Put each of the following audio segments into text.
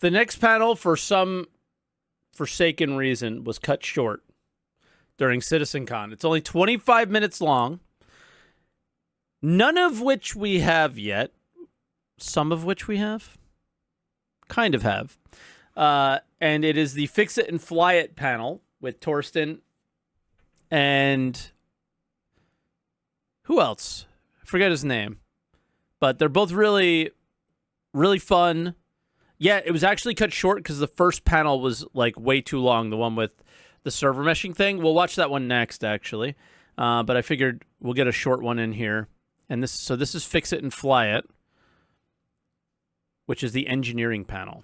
The next panel, for some forsaken reason, was cut short during Citizencon. It's only 25 minutes long, none of which we have yet. Some of which we have. Kind of have. And it is the Fix It and Fly It panel with Torsten and who else? I forget his name. But they're both really, really fun. Yeah, it was actually cut short because the first panel was like way too long, the one with the server meshing thing. We'll watch that one next, actually. But I figured we'll get a short one in here. And this is Fix It and Fly It, which is the engineering panel.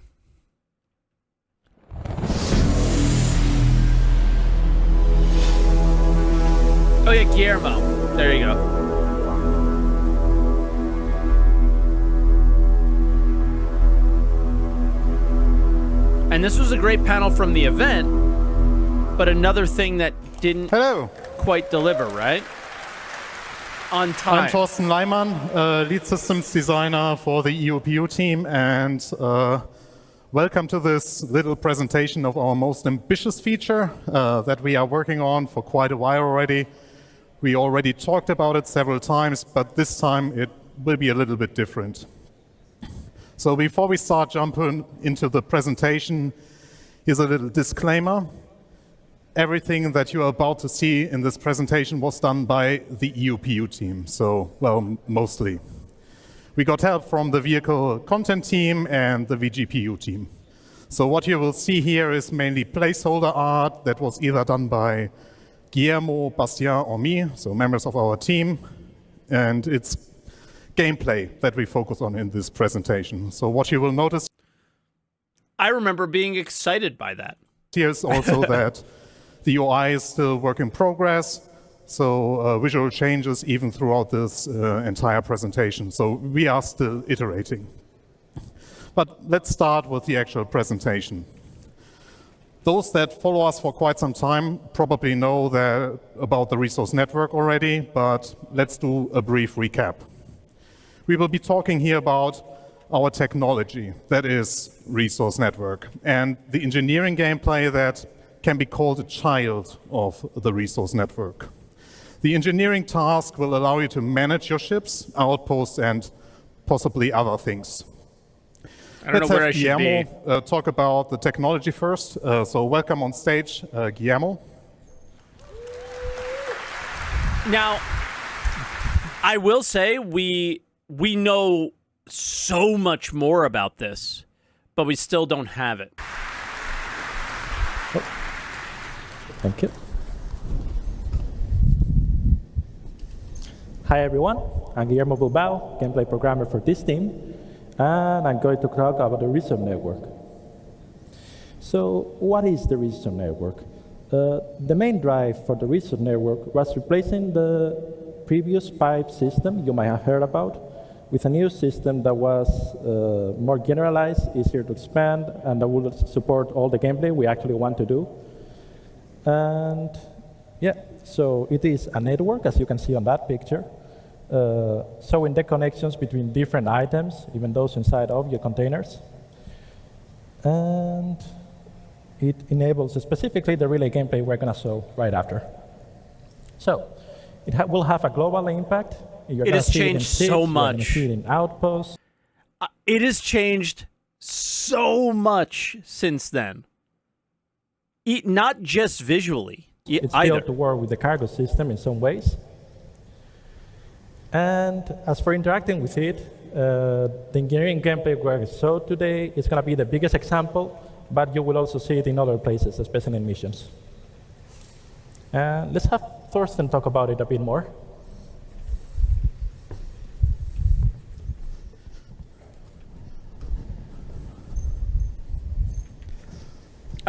Oh yeah, Guillermo. There you go. And this was a great panel from the event, but another thing that didn't quite deliver, right? On time. I'm Torsten Leimann, lead systems designer for the EUPU team, and welcome to this little presentation of our most ambitious feature that we are working on for quite a while already. We already talked about it several times, but this time it will be a little bit different. So before we start jumping into the presentation, here's a little disclaimer. Everything that you're about to see in this presentation was done by the EUPU team, so, well, mostly. We got help from the vehicle content team and the VGPU team. So what you will see here is mainly placeholder art that was either done by Guillermo, Bastien, or me, so members of our team, and it's gameplay that we focus on in this presentation. So what you will notice... I remember being excited by that. Here's also that the UI is still work in progress, so visual changes even throughout this entire presentation. So we are still iterating. But let's start with the actual presentation. Those that follow us for quite some time probably know about the resource network already, but let's do a brief recap. We will be talking here about our technology, that is resource network, and the engineering gameplay that can be called a child of the resource network. The engineering task will allow you to manage your ships, outposts, and possibly other things. Let's have Guillermo talk about the technology first. So welcome on stage, Guillermo. Now, I will say we know so much more about this, but we still don't have it. Thank you. Hi everyone, I'm Guillermo Bilbao, gameplay programmer for this team, and I'm going to talk about the resource network. So what is the resource network? The main drive for the resource network was replacing the previous pipe system you might have heard about with a new system that was more generalized, easier to expand, and that would support all the gameplay we actually want to do. And yeah, so it is a network, as you can see on that picture, showing the connections between different items, even those inside of your containers. And it enables specifically the relay gameplay we're going to show right after. So it will have a global impact. It has changed so much. See it in outposts. It has changed so much since then. Not just visually. It's either. built to work with the cargo system in some ways. And as for interacting with it, the engineering gameplay we saw today is going to be the biggest example, but you will also see it in other places, especially in missions. And let's have Torsten talk about it a bit more.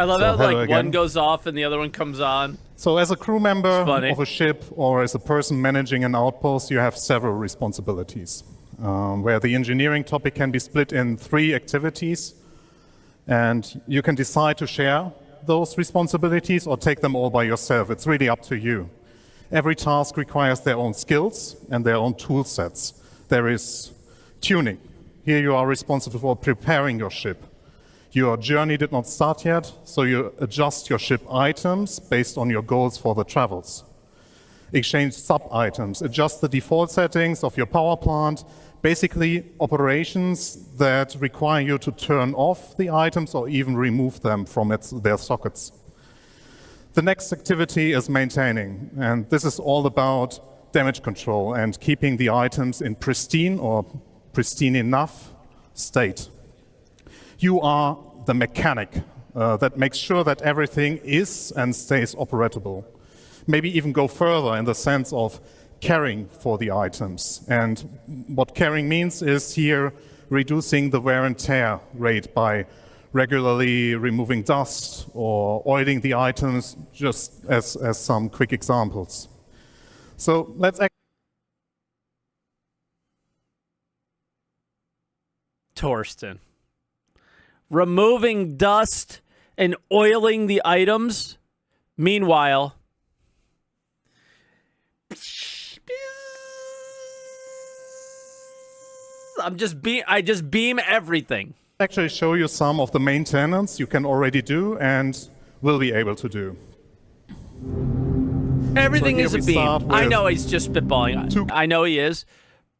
I love how like one goes off and the other one comes on. So as a crew member of a ship or as a person managing an outpost, you have several responsibilities, where the engineering topic can be split in 3 activities, and you can decide to share those responsibilities or take them all by yourself. It's really up to you. Every task requires their own skills and their own tool sets. There is tuning. Here you are responsible for preparing your ship. Your journey did not start yet, so you adjust your ship items based on your goals for the travels. Exchange sub-items, adjust the default settings of your power plant, basically operations that require you to turn off the items or even remove them from their sockets. The next activity is maintaining, and this is all about damage control and keeping the items in pristine or pristine enough state. You are the mechanic that makes sure that everything is and stays operable. Maybe even go further in the sense of caring for the items. And what caring means is here reducing the wear and tear rate by regularly removing dust or oiling the items, just as some quick examples. So let's Torsten. Removing dust and oiling the items. Meanwhile, I just beam everything. actually show you some of the maintenance you can already do and will be able to do. Everything So is a here we beam. start I with know he's just spitballing. I know he is,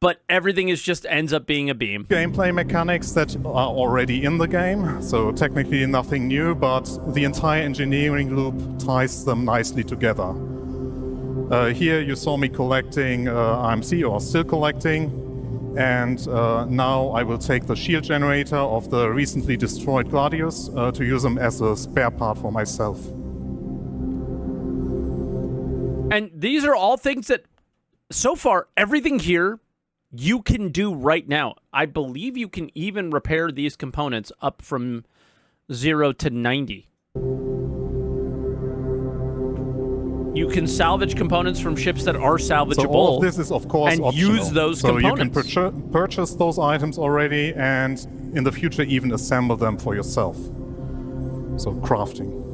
but everything is just ends up being a beam. Gameplay mechanics that are already in the game, so technically nothing new, but the entire engineering loop ties them nicely together. Here you saw me collecting IMC, or still collecting, and now I will take the shield generator of the recently destroyed Gladius to use them as a spare part for myself. And these are all things that, so far, everything here you can do right now. I believe you can even repair these components up from 0 to 90. You can salvage components from ships that are salvageable. So all of this is, of course, and optional. use those so components. you can purchase those items already, and in the future even assemble them for yourself. So crafting.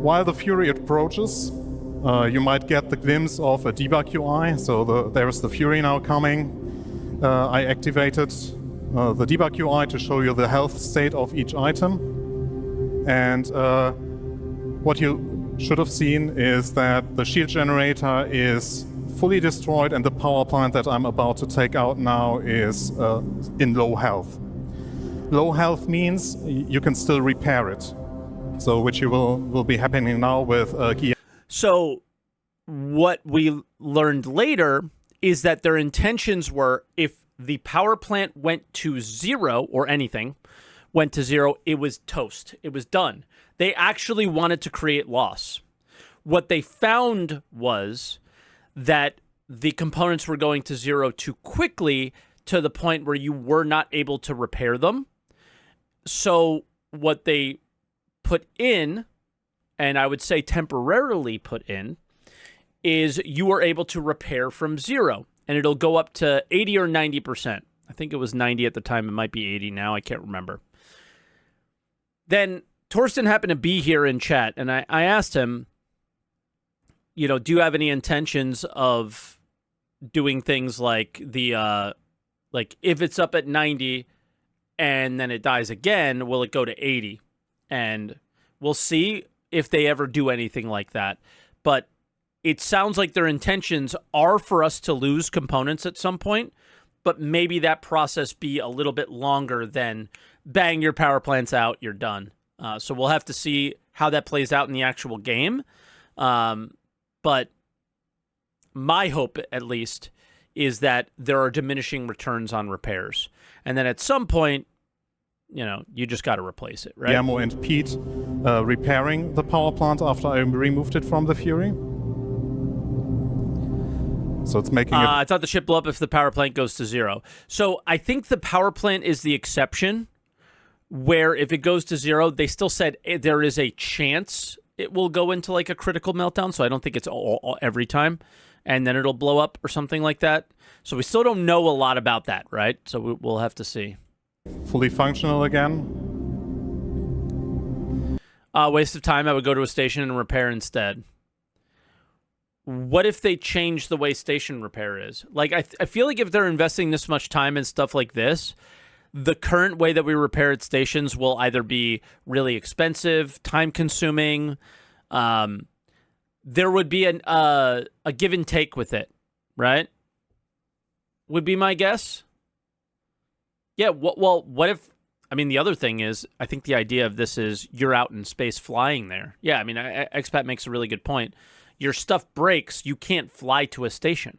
While the Fury approaches, you might get the glimpse of a debug UI. So there's the Fury now coming. I activated the debug UI to show you the health state of each item. And what you should have seen is that the shield generator is fully destroyed and the power plant that I'm about to take out now is in low health. Low health means you can still repair it. So which will be happening now with gear. So what we learned later is that their intentions were, if the power plant went to 0 or anything went to 0, it was toast. It was done. They actually wanted to create loss. What they found was that the components were going to 0 too quickly to the point where you were not able to repair them. So what they put in, and I would say temporarily put in, is you are able to repair from 0, and it'll go up to 80 or 90%. I think it was 90 at the time. It might be 80 now. I can't remember. Then Torsten happened to be here in chat, and I asked him, you know, do you have any intentions of doing things like the, like if it's up at 90 and then it dies again, will it go to 80? And we'll see if they ever do anything like that. But it sounds like their intentions are for us to lose components at some point, but maybe that process be a little bit longer than bang, your power plant's out, you're done. So we'll have to see how that plays out in the actual game. But my hope, at least, is that there are diminishing returns on repairs. And then at some point, you know, you just got to replace it, right? Guillermo and Pete repairing the power plant after I removed it from the Fury. So it's making it... I thought the ship blew up if the power plant goes to 0. So I think the power plant is the exception, where if it goes to 0, they still said there is a chance it will go into like a critical meltdown. So I don't think it's all every time. And then it'll blow up or something like that. So we still don't know a lot about that, right? So we'll have to see. fully functional again. Waste of time. I would go to a station and repair instead. What if they change the way station repair is? Like, I feel like if they're investing this much time in stuff like this, the current way that we repair at stations will either be really expensive, time-consuming. There would be a give and take with it, right? Would be my guess. Yeah, well, what if... I mean, the other thing is, I think the idea of this is you're out in space flying there. Yeah, I mean, Expat makes a really good point. Your stuff breaks, you can't fly to a station.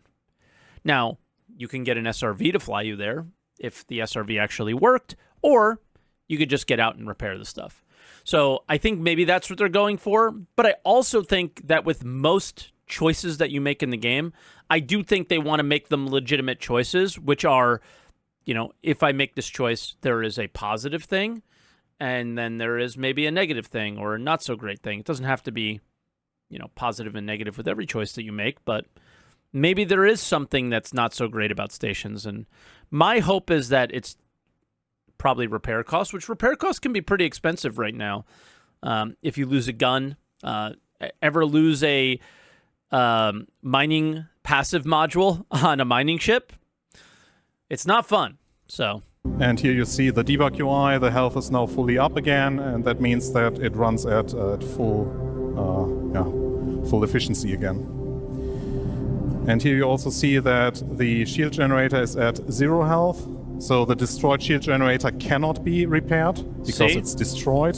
Now, you can get an SRV to fly you there if the SRV actually worked, or you could just get out and repair the stuff. So I think maybe that's what they're going for, but I also think that with most choices that you make in the game, I do think they want to make them legitimate choices, which are, you know, if I make this choice, there is a positive thing, and then there is maybe a negative thing or a not so great thing. It doesn't have to be, you know, positive and negative with every choice that you make, but maybe there is something that's not so great about stations. And my hope is that it's probably repair costs, which repair costs can be pretty expensive right now. If you lose a gun, ever lose a mining passive module on a mining ship, it's not fun. So. And here you see the debug UI. The health is now fully up again, and that means that it runs at full efficiency again. And here you also see that the shield generator is at 0 health. So the destroyed shield generator cannot be repaired because it's destroyed.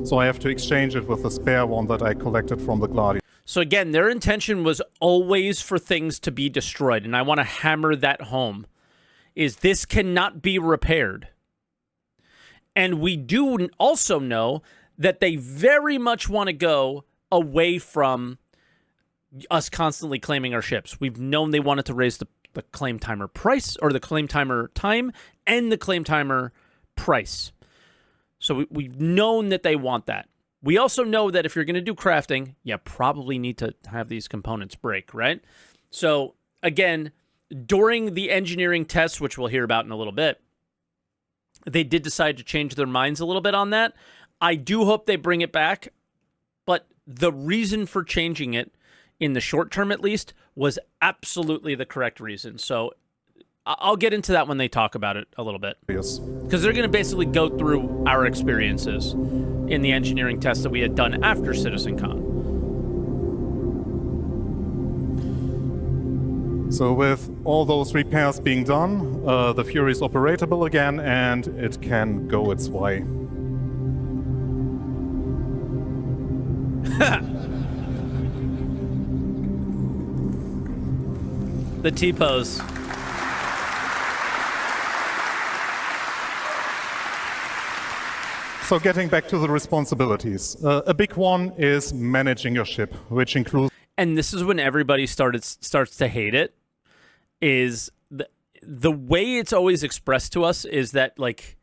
So I have to exchange it with the spare one that I collected from the Gladiator. So again, their intention was always for things to be destroyed. And I want to hammer that home, is this cannot be repaired. And we do also know that they very much want to go away from us constantly claiming our ships. We've known they wanted to raise the claim timer price, or the claim timer time, and the claim timer price. So we've known that they want that. We also know that if you're going to do crafting, you probably need to have these components break, right? So again, during the engineering tests, which we'll hear about in a little bit, they did decide to change their minds a little bit on that. I do hope they bring it back, but the reason for changing it, in the short term at least, was absolutely the correct reason. So I'll get into that when they talk about it a little bit. Yes. Because they're going to basically go through our experiences in the engineering tests that we had done after Citizencon. So with all those repairs being done, the Fury is operatable again, and it can go its way. The T-pose. So getting back to the responsibilities. A big one is managing your ship, which includes... And this is when everybody starts to hate it, is the way it's always expressed to us is that, like,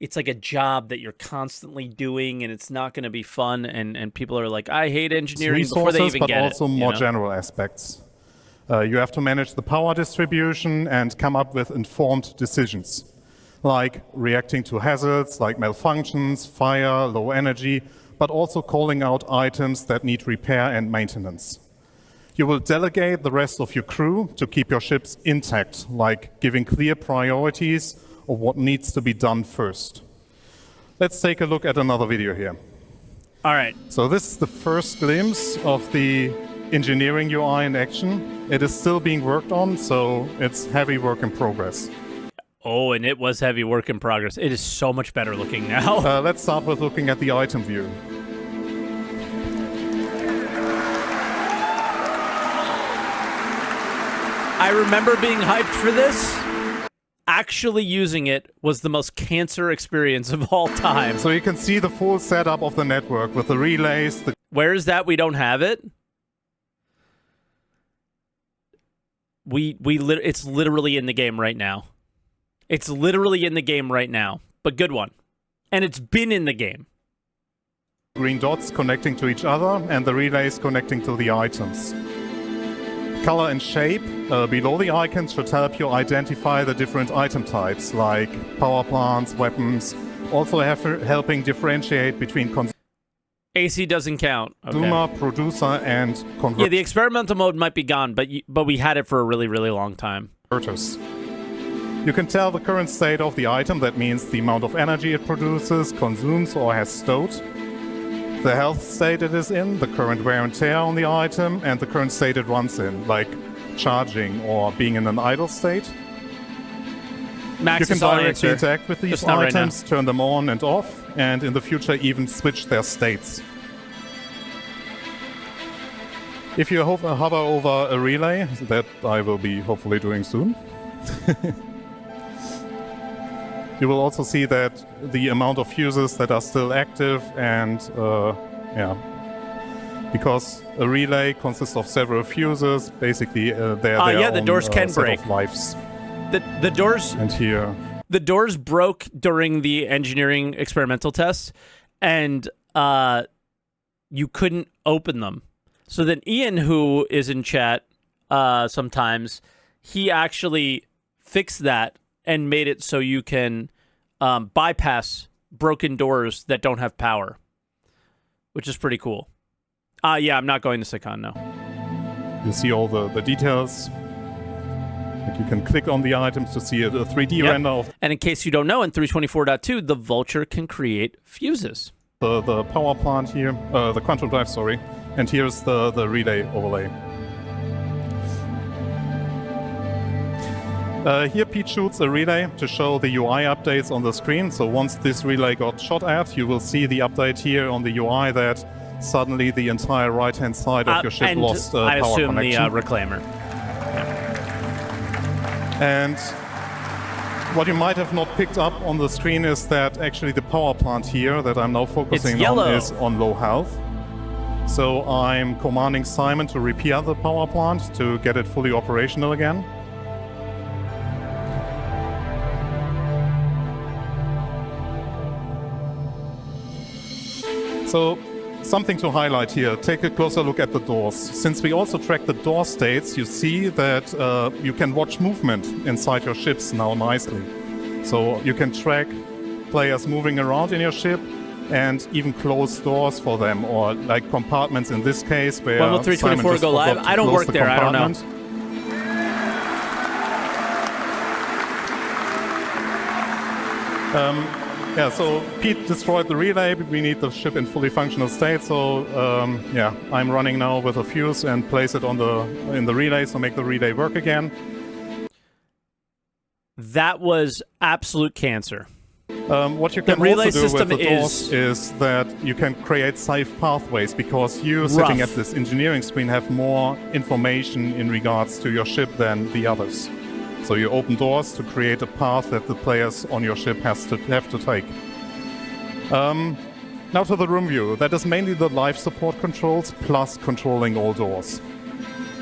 it's like a job that you're constantly doing, and it's not going to be fun, and people are like, I hate engineering before they even but get it. But also more general aspects. You have to manage the power distribution and come up with informed decisions, like reacting to hazards like malfunctions, fire, low energy, but also calling out items that need repair and maintenance. You will delegate the rest of your crew to keep your ships intact, like giving clear priorities of what needs to be done first. Let's take a look at another video here. All right. So this is the first glimpse of the engineering UI in action. It is still being worked on, so it's heavy work in progress. Oh, and it was heavy work in progress. It is so much better looking now. Let's start with looking at the item view. I remember being hyped for this. Actually using it was the most cancer experience of all time. So you can see the full setup of the network with the relays. Where is that? We don't have it. It's literally in the game right now. It's literally in the game right now. But good one. And it's been in the game. Green dots connecting to each other and the relays connecting to the items. Color and shape below the icons should help you identify the different item types, like power plants, weapons, also helping differentiate between AC doesn't count. Okay. consumer, producer, and converters. Yeah, the experimental mode might be gone, but we had it for a really, really long time. You can tell the current state of the item, that means the amount of energy it produces, consumes, or has stowed, the health state it is in, the current wear and tear on the item, and the current state it runs in, like charging or being in an idle state. Max, you can is all directly answer. interact with these Just not right now. items, turn them on and off, and in the future even switch their states. If you hover over a relay, that I will be hopefully doing soon, you will also see that the amount of fuses that are still active and because a relay consists of several fuses, basically they're their the own, doors can set break. of lives. The doors. And here, The doors broke during the engineering experimental tests, and you couldn't open them. So then Ian, who is in chat sometimes, he actually fixed that and made it so you can bypass broken doors that don't have power, which is pretty cool. Yeah, I'm not going to Citizencon, no. you see all the details. Like you can click on the items to see a 3D render of And in case you don't know, in 324.2, the Vulture can create fuses. the power plant here, the quantum drive, sorry. And here's the relay overlay. Here Pete shoots a relay to show the UI updates on the screen. So once this relay got shot at, you will see the update here on the UI that suddenly the entire right-hand side of your ship and lost I power assume connection. the reclaimer. And what you might have not picked up on the screen is that actually the power plant here that I'm now focusing yellow. on is on low health. So I'm commanding Simon to repair the power plant to get it fully operational again. So, something to highlight here. Take a closer look at the doors. Since we also track the door states, you see that you can watch movement inside your ships now nicely. So you can track players moving around in your ship and even close doors for them, or like compartments in this case where When will 324 Simon just go live? forgot to I don't close work the there, I don't know. compartment. Yeah, so Pete destroyed the relay. We need the ship in fully functional state. So yeah, I'm running now with a fuse and place it in the relay, so make the relay work again. That was absolute cancer. What you can relay also do with system the doors is that you can create safe pathways, because you sitting at this engineering screen have more information in regards to your ship than the others. So you open doors to create a path that the players on your ship have to take. Now to the room view. That is mainly the life support controls plus controlling all doors.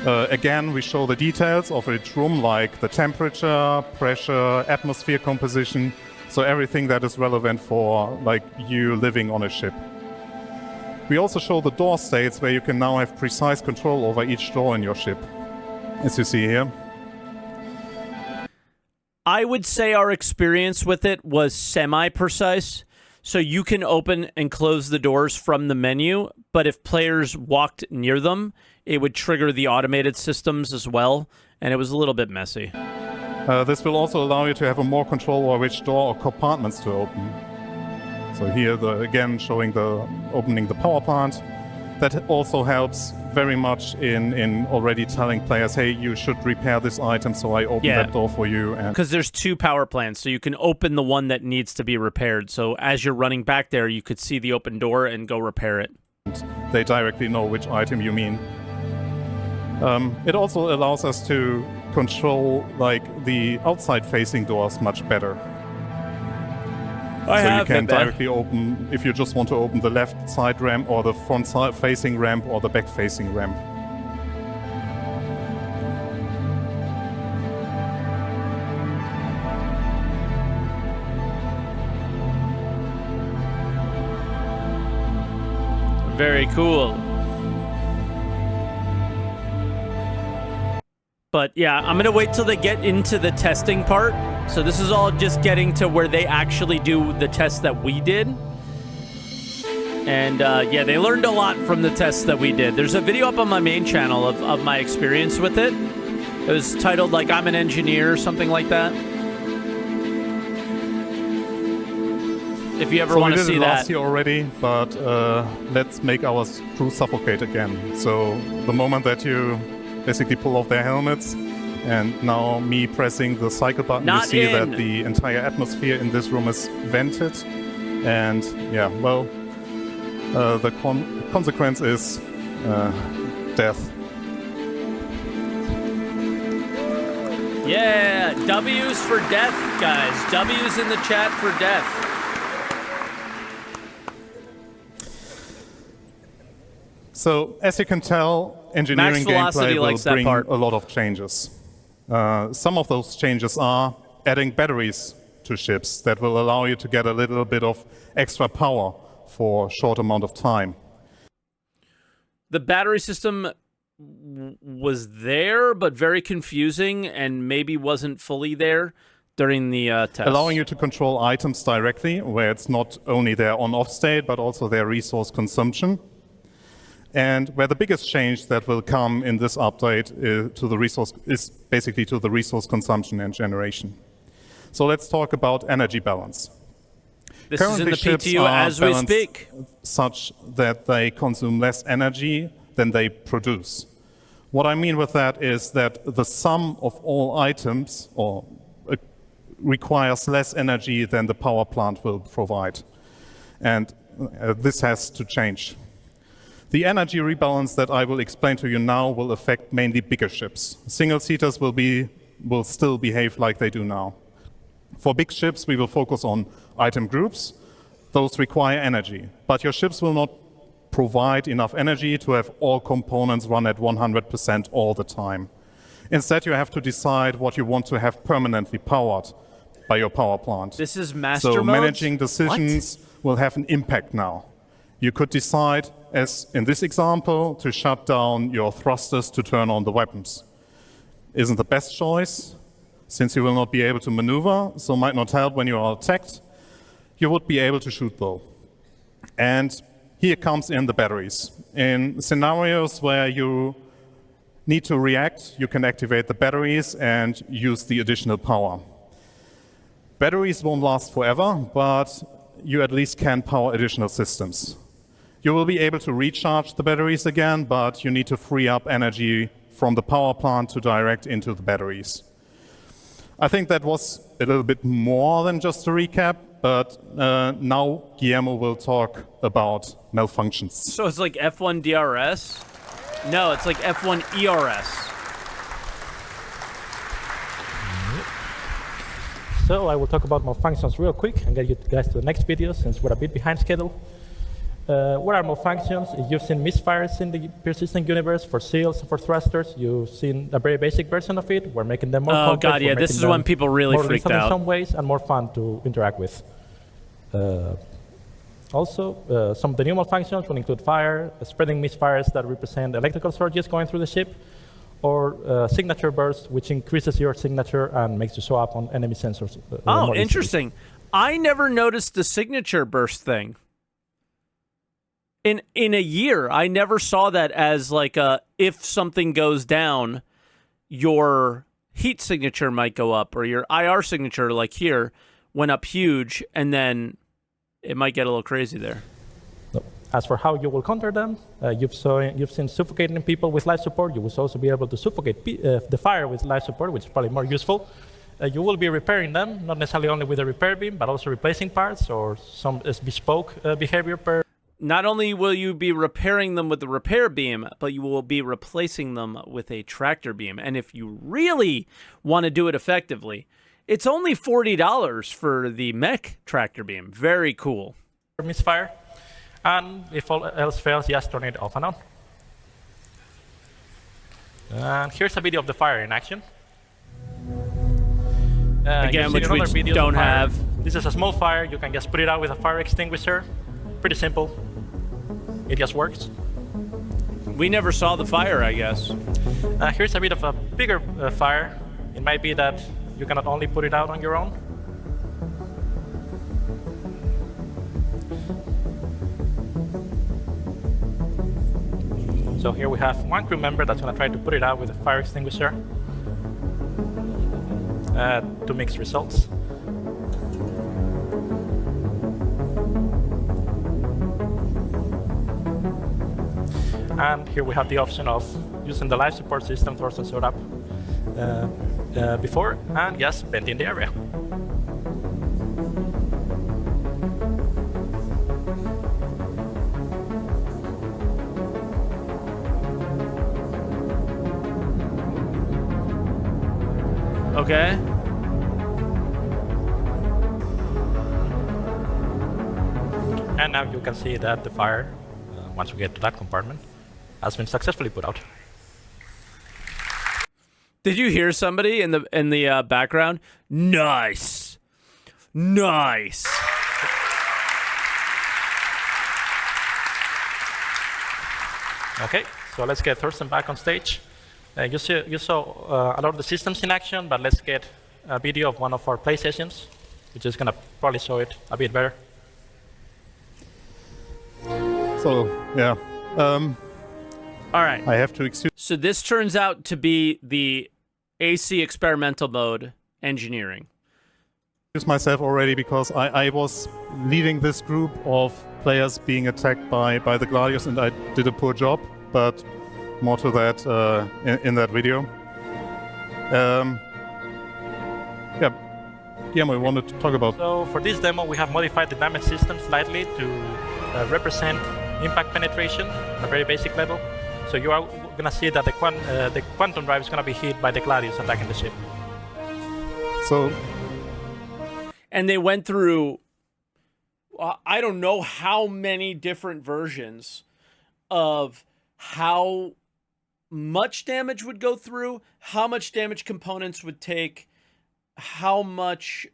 Again, we show the details of each room, like the temperature, pressure, atmosphere composition, so everything that is relevant for like you living on a ship. We also show the door states where you can now have precise control over each door in your ship, as you see here. I would say our experience with it was semi-precise. So you can open and close the doors from the menu, but if players walked near them, it would trigger the automated systems as well, and it was a little bit messy. This will also allow you to have more control over which door or compartments to open. So here, again, showing opening the power plant. That also helps very much in already telling players, hey, you should repair this item, so I open that door for you. Because there's two power plants, so you can open the one that needs to be repaired. So as you're running back there, you could see the open door and go repair it. They directly know which item you mean. It also allows us to control like the outside-facing doors much better. So you can directly open, if you just want to open the left side ramp or the front side facing ramp or the back facing ramp. Very cool. But yeah, I'm going to wait till they get into the testing part. So this is all just getting to where they actually do the tests that we did. And yeah, they learned a lot from the tests that we did. There's a video up on my main channel of my experience with it. It was titled like I'm an engineer or something like that. if you ever So we want to did see it last that. year already, but let's make our crew suffocate again. So the moment that you basically pull off their helmets, and now me pressing the cycle button, Not you see in. that the entire atmosphere in this room is vented. And yeah, well, the consequence is death. Yeah, W's for death, guys. W's in the chat for death. So as you can tell, engineering Velocity gameplay will likes that bring part. a lot of changes. Some of those changes are adding batteries to ships that will allow you to get a little bit of extra power for a short amount of time. The battery system was there, but very confusing, and maybe wasn't fully there during the test. Allowing you to control items directly, where it's not only their on-off state, but also their resource consumption. And where the biggest change that will come in this update is basically to the resource consumption and generation. So let's talk about energy balance. This Currently, is in the ships PTU are as we balanced speak. such that they consume less energy than they produce. What I mean with that is that the sum of all items requires less energy than the power plant will provide. And this has to change. The energy rebalance that I will explain to you now will affect mainly bigger ships. Single-seaters will still behave like they do now. For big ships, we will focus on item groups. Those require energy, but your ships will not provide enough energy to have all components run at 100% all the time. Instead, you have to decide what you want to have permanently powered by your power plant. This is master So modes? managing decisions will have an impact now. You could decide, as in this example, to shut down your thrusters to turn on the weapons. Isn't the best choice, since you will not be able to maneuver, so might not help when you are attacked. You would be able to shoot though. And here comes in the batteries. In scenarios where you need to react, you can activate the batteries and use the additional power. Batteries won't last forever, but you at least can power additional systems. You will be able to recharge the batteries again, but you need to free up energy from the power plant to direct into the batteries. I think that was a little bit more than just a recap, but now Guillermo will talk about malfunctions. So it's like F1 DRS? No, it's like F1 ERS. So I will talk about malfunctions real quick and get you guys to the next video since we're a bit behind schedule. What are malfunctions? You've seen misfires in the persistent universe for seals and for thrusters. You've seen a very basic version of it. We're making them more complex. Oh god, yeah, this is when people really more freaked lethal out. in some ways and more fun to interact with. Also, some of the new malfunctions will include fire, spreading misfires that represent electrical surges going through the ship, or signature burst, which increases your signature and makes you show up on enemy sensors. Oh, more interesting. easily. I never noticed the signature burst thing. In a year, I never saw that as like if something goes down, your heat signature might go up, or your IR signature, like here, went up huge, and then it might get a little crazy there. As for how you will counter them, you've seen suffocating people with life support. You will also be able to suffocate the fire with life support, which is probably more useful. You will be repairing them, not necessarily only with a repair beam, but also replacing parts or some bespoke behavior per. Not only will you be repairing them with the repair beam, but you will be replacing them with a tractor beam. And if you really want to do it effectively, it's only $40 for the mech tractor beam. Very cool. Misfire. And if all else fails, just turn it off and on. And here's a video of the fire in action. Again, which we don't have. This is a small fire. You can just put it out with a fire extinguisher. Pretty simple. It just works. We never saw the fire, I guess. Here's a bit of a bigger fire. It might be that you cannot only put it out on your own. So here we have one crew member that's going to try to put it out with a fire extinguisher to mix results. And here we have the option of using the life support system Thorsten showed up before, and just venting the area. Okay. And now you can see that the fire, once we get to that compartment, has been successfully put out. Did you hear somebody in the background? Nice. Nice. Okay, so let's get Thorsten back on stage. You saw a lot of the systems in action, but let's get a video of one of our play sessions, which is going to probably show it a bit better. So, yeah. All right. I have to excuse. So this turns out to be the AC experimental mode engineering. Myself already because I was leading this group of players being attacked by the Gladius, and I did a poor job, but more to that in that video. Yeah, Guillermo, I wanted to talk about. So for this demo, we have modified the damage system slightly to represent impact penetration on a very basic level. So you are going to see that the quantum drive is going to be hit by the Gladius attacking the ship. So. And they went through, I don't know how many different versions of how much damage would go through, how much damage components would take, how much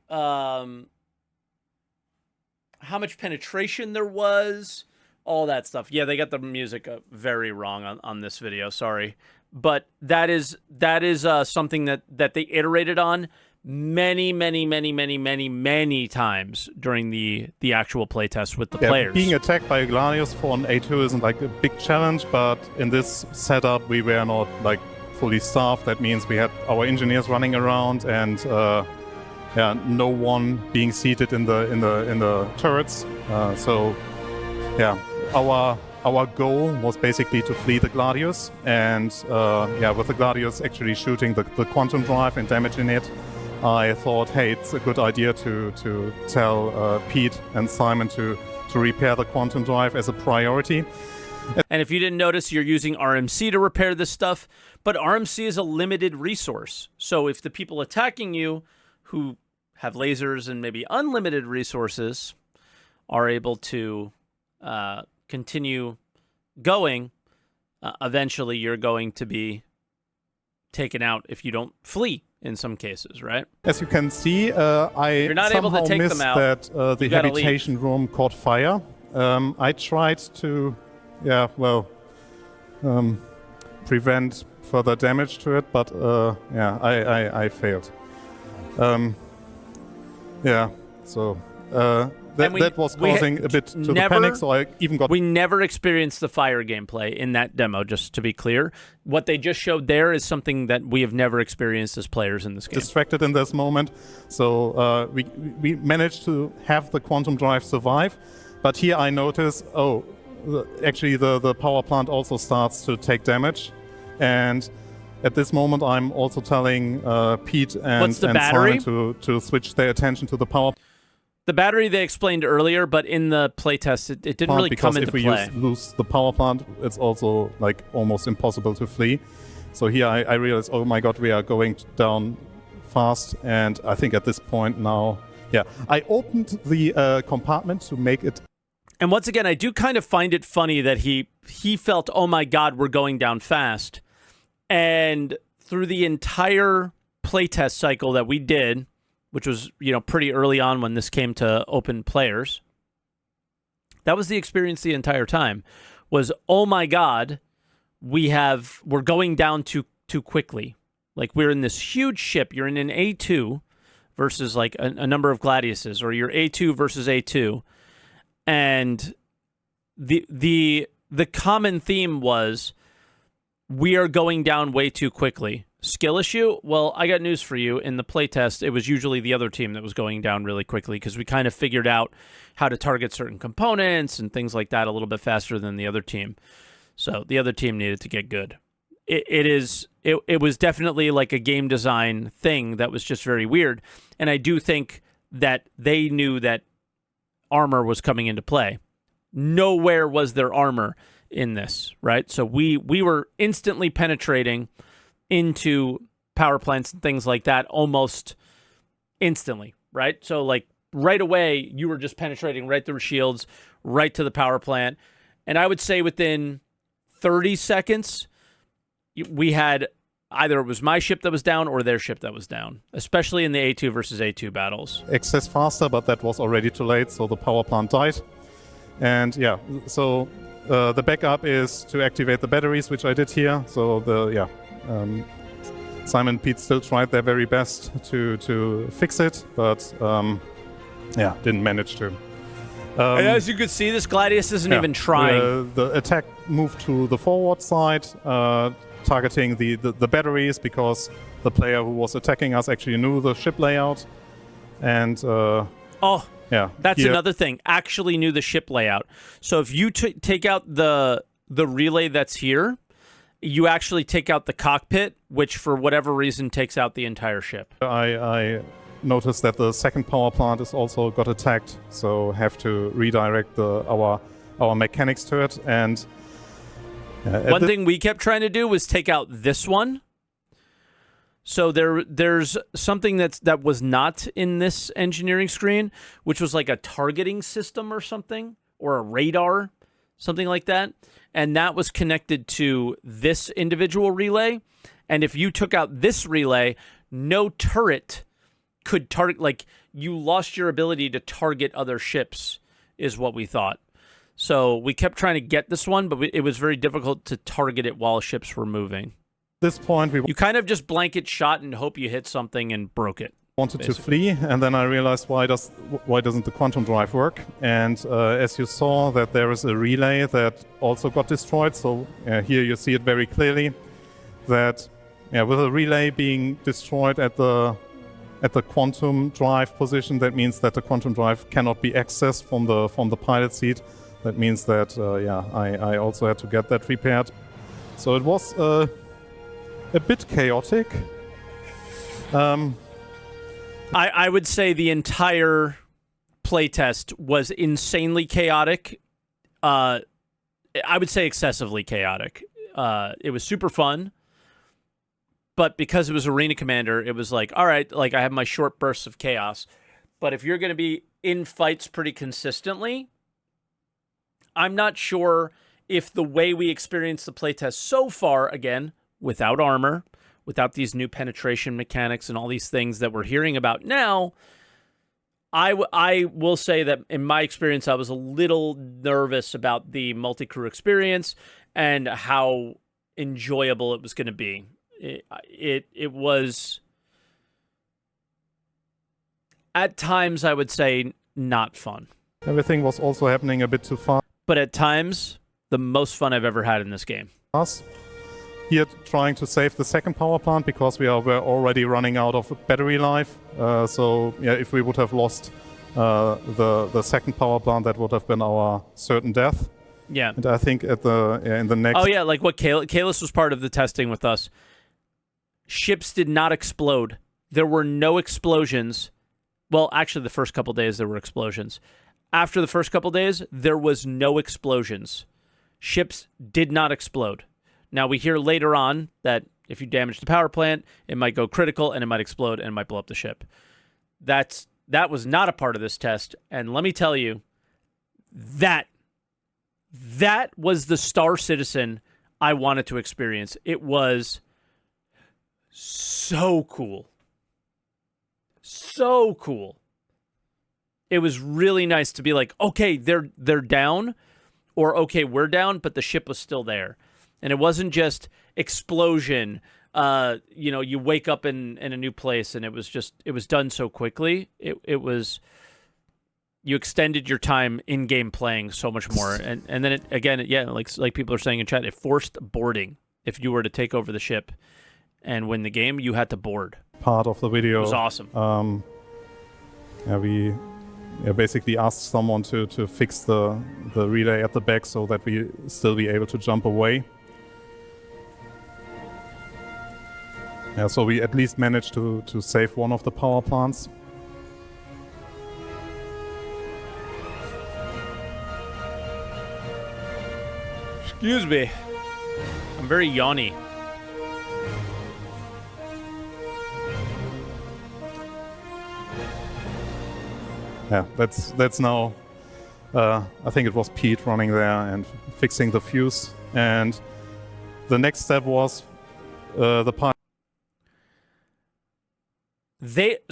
penetration there was, all that stuff. Yeah, they got the music very wrong on this video. Sorry, but that is something that they iterated on many times during the actual playtest with the players. Being attacked by a Gladius for an A2 isn't like a big challenge, but in this setup we were not like fully staffed. That means we had our engineers running around and no one being seated in the turrets. So yeah, our goal was basically to flee the Gladius, and with the Gladius actually shooting the quantum drive and damaging it, I thought, hey, it's a good idea to tell Pete and Simon to repair the quantum drive as a priority. And if you didn't notice, you're using RMC to repair this stuff, but RMC is a limited resource. So if the people attacking you who have lasers and maybe unlimited resources are able to continue going, eventually you're going to be taken out if you don't flee. In some cases, right? As you can see, I not somehow able to take missed them out, that the habitation room caught fire. I tried to, prevent further damage to it, but I failed. So that was causing a bit to the panic, so I even got... We never experienced the fire gameplay in that demo, just to be clear. What they just showed there is something that we have never experienced as players in this game. Distracted in this moment, so we managed to have the quantum drive survive, but here I notice, actually the power plant also starts to take damage, and at this moment I'm also telling Pete and Simon to switch their attention to the power plant. The battery they explained earlier, but in the playtest, it didn't really come into play. Because if we lose the power plant, it's also like almost impossible to flee. So here I realized, oh my god, we are going down fast, and I think at this point now, I opened the compartment to make it. And once again, I do kind of find it funny that he felt, oh my god, we're going down fast, and through the entire playtest cycle that we did, which was, pretty early on when this came to open players. That was the experience the entire time, was, oh my god, we're going down too quickly. Like, we're in this huge ship. You're in an A2 versus like a number of Gladiuses, or you're A2 versus A2. And the common theme was, we are going down way too quickly. Skill issue? Well, I got news for you. In the playtest, it was usually the other team that was going down really quickly because we kind of figured out how to target certain components and things like that a little bit faster than the other team. So the other team needed to get good. It was definitely like a game design thing that was just very weird. And I do think that they knew that armor was coming into play. Nowhere was there armor in this, right? So we were instantly penetrating into power plants and things like that almost instantly, right? So like right away, you were just penetrating right through shields, right to the power plant. And I would say within 30 seconds, we had either it was my ship that was down or their ship that was down, especially in the A2 versus A2 battles. Access faster, but that was already too late, so the power plant died. And yeah, so the backup is to activate the batteries, which I did here. So Simon and Pete still tried their very best to fix it, but didn't manage to. And as you can see, this Gladius isn't even trying. The attack moved to the forward side, targeting the batteries, because the player who was attacking us actually knew the ship layout. And that's another thing. Actually knew the ship layout. So if you take out the relay that's here, you actually take out the cockpit, which for whatever reason takes out the entire ship. I noticed that the second power plant is also got attacked, so have to redirect our mechanics to it. And one thing we kept trying to do was take out this one. So there's something that was not in this engineering screen, which was like a targeting system or something, or a radar, something like that. And that was connected to this individual relay. And if you took out this relay, no turret could target, like you lost your ability to target other ships, is what we thought. So we kept trying to get this one, but it was very difficult to target it while ships were moving. At this point, you kind of just blanket shot and hope you hit something and broke it. Wanted to flee, and then I realized why doesn't the quantum drive work? And as you saw, that there is a relay that also got destroyed. So here you see it very clearly that with a relay being destroyed at the quantum drive position, that means that the quantum drive cannot be accessed from the pilot seat. That means that I also had to get that repaired. So it was a bit chaotic. I would say the entire playtest was insanely chaotic. I would say excessively chaotic. It was super fun, but because it was Arena Commander, it was like, all right, like I have my short bursts of chaos. But if you're going to be in fights pretty consistently, I'm not sure if the way we experienced the playtest so far, again, without armor, without these new penetration mechanics and all these things that we're hearing about now, I will say that in my experience, I was a little nervous about the multi-crew experience and how enjoyable it was going to be. It was, at times, I would say, not fun. Everything was also happening a bit too fast. But at times, the most fun I've ever had in this game. Here trying to save the second power plant because we're already running out of battery life. So if we would have lost the second power plant, that would have been our certain death. Yeah. And I think in the next... Oh yeah, like what Kalis was part of the testing with us. Ships did not explode. There were no explosions. Well, actually the first couple days there were explosions. After the first couple days, there was no explosions. Ships did not explode. Now, we hear later on that if you damage the power plant, it might go critical and it might explode and it might blow up the ship. That was not a part of this test. And let me tell you, that was the Star Citizen I wanted to experience. It was so cool. So cool. It was really nice to be like, okay, they're down, or okay, we're down, but the ship was still there. And it wasn't just explosion. You wake up in a new place, and it was done so quickly. It was, you extended your time in game playing so much more, and then it again, like people are saying in chat, it forced boarding. If you were to take over the ship and win the game, you had to board. Part of the video. It was awesome. basically asked someone to fix the relay at the back so that we still be able to jump away. Yeah, so we at least managed to save one of the power plants. Excuse me. I'm very yawny. Yeah, that's now, I think it was Pete running there and fixing the fuse. And the next step was the part.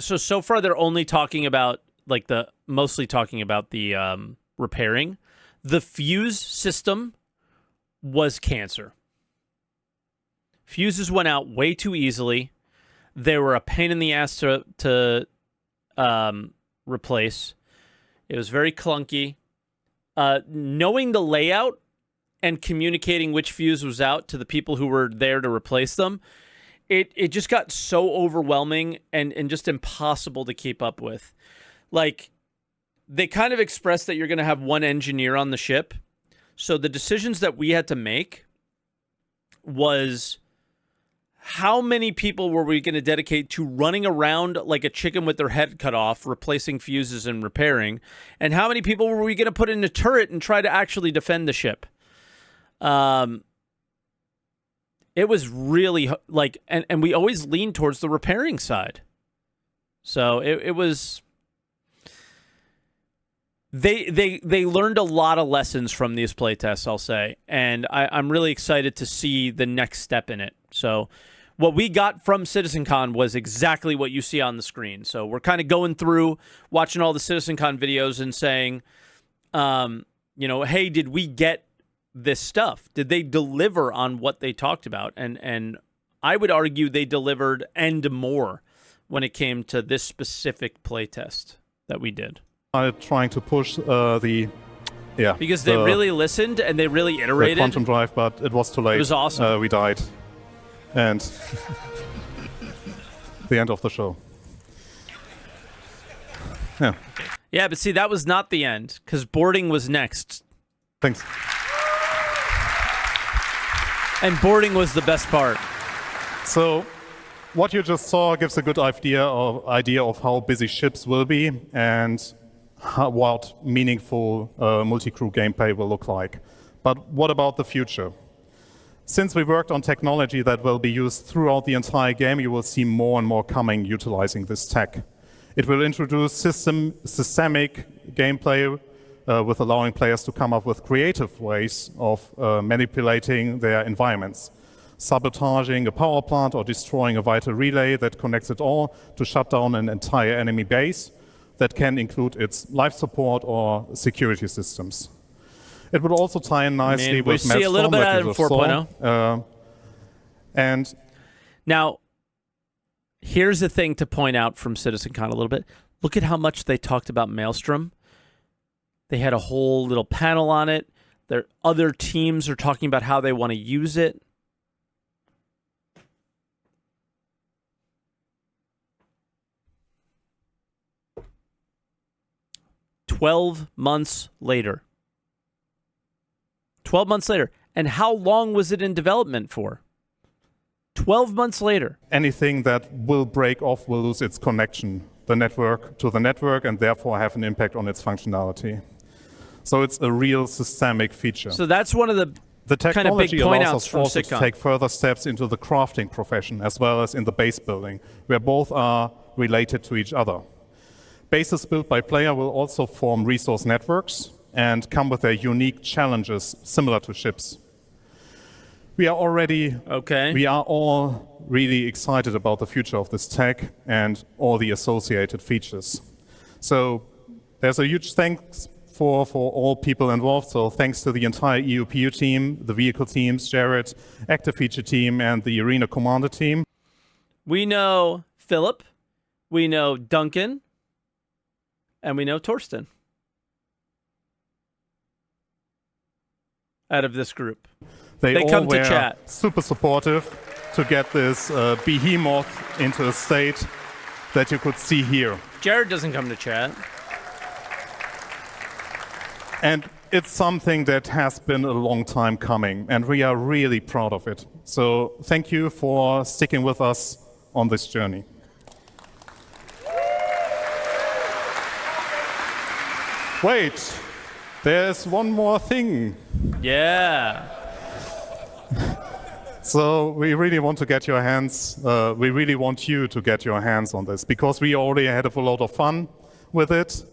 So far they're only talking about mostly talking about the repairing. The fuse system was cancer. Fuses went out way too easily. They were a pain in the ass to replace. It was very clunky. Knowing the layout and communicating which fuse was out to the people who were there to replace them, it just got so overwhelming and just impossible to keep up with. Like, they kind of expressed that you're going to have one engineer on the ship. So the decisions that we had to make was, how many people were we going to dedicate to running around like a chicken with their head cut off, replacing fuses and repairing? And how many people were we going to put in a turret and try to actually defend the ship? It was really like, and we always leaned towards the repairing side. So it was, they learned a lot of lessons from these playtests, I'll say. And I'm really excited to see the next step in it. So what we got from Citizencon was exactly what you see on the screen. So we're kind of going through, watching all the Citizencon videos and saying, hey, did we get this stuff? Did they deliver on what they talked about? And I would argue they delivered and more when it came to this specific playtest that we did. Trying to push because they really listened and they really iterated. The quantum drive, but it was too late. It was awesome. We died. And the end of the show. Yeah. Yeah, but see, that was not the end, because boarding was next. Thanks. And boarding was the best part. So what you just saw gives a good idea of how busy ships will be and what meaningful multi-crew gameplay will look like. But what about the future? Since we worked on technology that will be used throughout the entire game, you will see more and more coming utilizing this tech. It will introduce systemic gameplay with allowing players to come up with creative ways of manipulating their environments, sabotaging a power plant or destroying a vital relay that connects it all to shut down an entire enemy base that can include its life support or security systems. It would also tie in nicely with Maelstrom, see a little bit out of 4.0. And now, here's the thing to point out from Citizencon a little bit. Look at how much they talked about Maelstrom. They had a whole little panel on it. Their other teams are talking about how they want to use it. "12 months later. 12 months later. And how long was it in development for? 12 months later. Anything that will break off will lose its connection to the network, and therefore have an impact on its functionality. So it's a real systemic feature. So that's one of the kind of big point outs from also to take further steps into the crafting profession, as well as in the base building, where both are related to each other. Bases built by player will also form resource networks and come with their unique challenges similar to ships. We are all really excited about the future of this tech and all the associated features. So there's a huge thanks for all people involved. So thanks to the entire EUPU team, the vehicle teams, Jared, active feature team, and the arena commander team. We know Philip, we know Duncan, and we know Torsten. Out of this group. They all come were to chat. Super supportive to get this behemoth into a state that you could see here. Jared doesn't come to chat. And it's something that has been a long time coming, and we are really proud of it. So thank you for sticking with us on this journey. Wait, there's one more thing. Yeah. So we really want to get your hands, we really want you to get your hands on this, because we already had a lot of fun with it.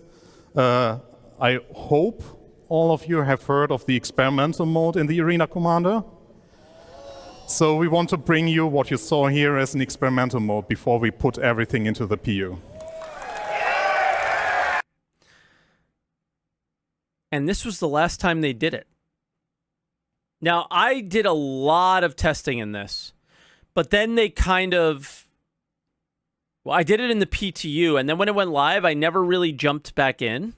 I hope all of you have heard of the experimental mode in the Arena Commander. So we want to bring you what you saw here as an experimental mode before we put everything into the PU. And this was the last time they did it. Now, I did a lot of testing in this, but then they kind of... Well, I did it in the PTU, and then when it went live, I never really jumped back in.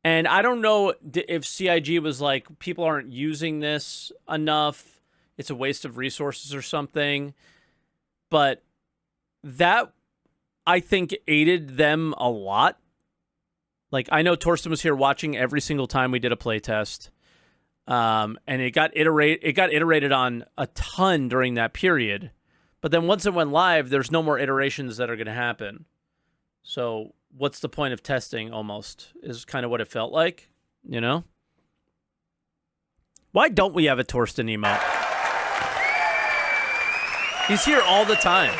And I don't know if CIG was like, people aren't using this enough, it's a waste of resources or something. But that, I think, aided them a lot. Like, I know Torsten was here watching every single time we did a playtest. And it got iterated on a ton during that period. But then once it went live, there's no more iterations that are going to happen. So what's the point of testing, almost, is kind of what it felt like, you know? Why don't we have a Torsten emote? He's here all the time.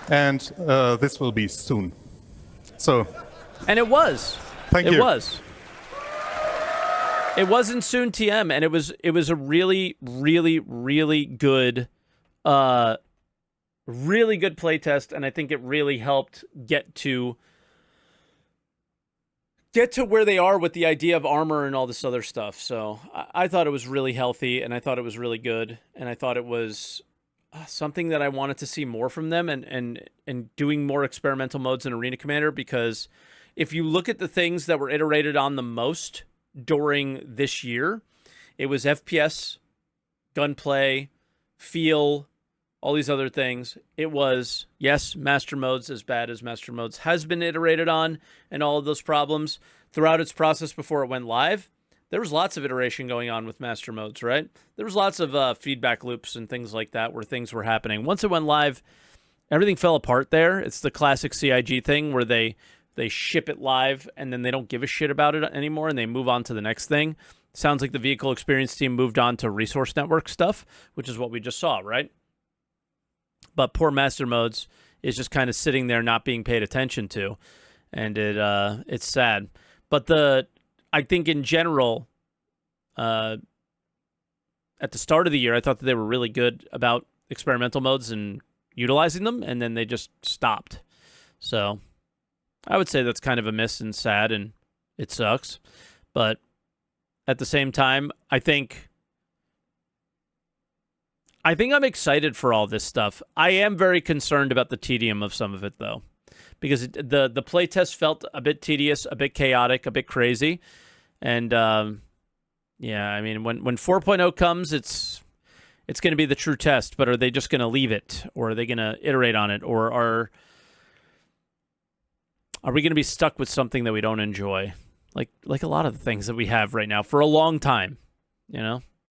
And this will be soon. So. And it was. Thank you. It was. It was in Soon TM, and it was a really, really, really good, playtest, and I think it really helped get to where they are with the idea of armor and all this other stuff. So I thought it was really healthy, and I thought it was really good, and I thought it was something that I wanted to see more from them, and doing more experimental modes in Arena Commander, because if you look at the things that were iterated on the most during this year, it was FPS, gunplay, feel, all these other things. It was, yes, Master Modes, as bad as Master Modes has been iterated on, and all of those problems throughout its process before it went live. There was lots of iteration going on with Master Modes, right? There was lots of feedback loops and things like that where things were happening. Once it went live, everything fell apart there. It's the classic CIG thing where they ship it live and then they don't give a shit about it anymore and they move on to the next thing. Sounds like the vehicle experience team moved on to resource network stuff, which is what we just saw, right? But poor Master Modes is just kind of sitting there not being paid attention to, and it's sad. But I think in general, at the start of the year, I thought that they were really good about experimental modes and utilizing them, and then they just stopped. So I would say that's kind of a miss and sad, and it sucks. But at the same time, I think I'm excited for all this stuff. I am very concerned about the tedium of some of it, though, because the playtest felt a bit tedious, a bit chaotic, a bit crazy. And, yeah, I mean, when 4.0 comes, it's going to be the true test, but are they just going to leave it, or are they going to iterate on it, or are we going to be stuck with something that we don't enjoy? Like a lot of the things that we have right now for a long time, you know?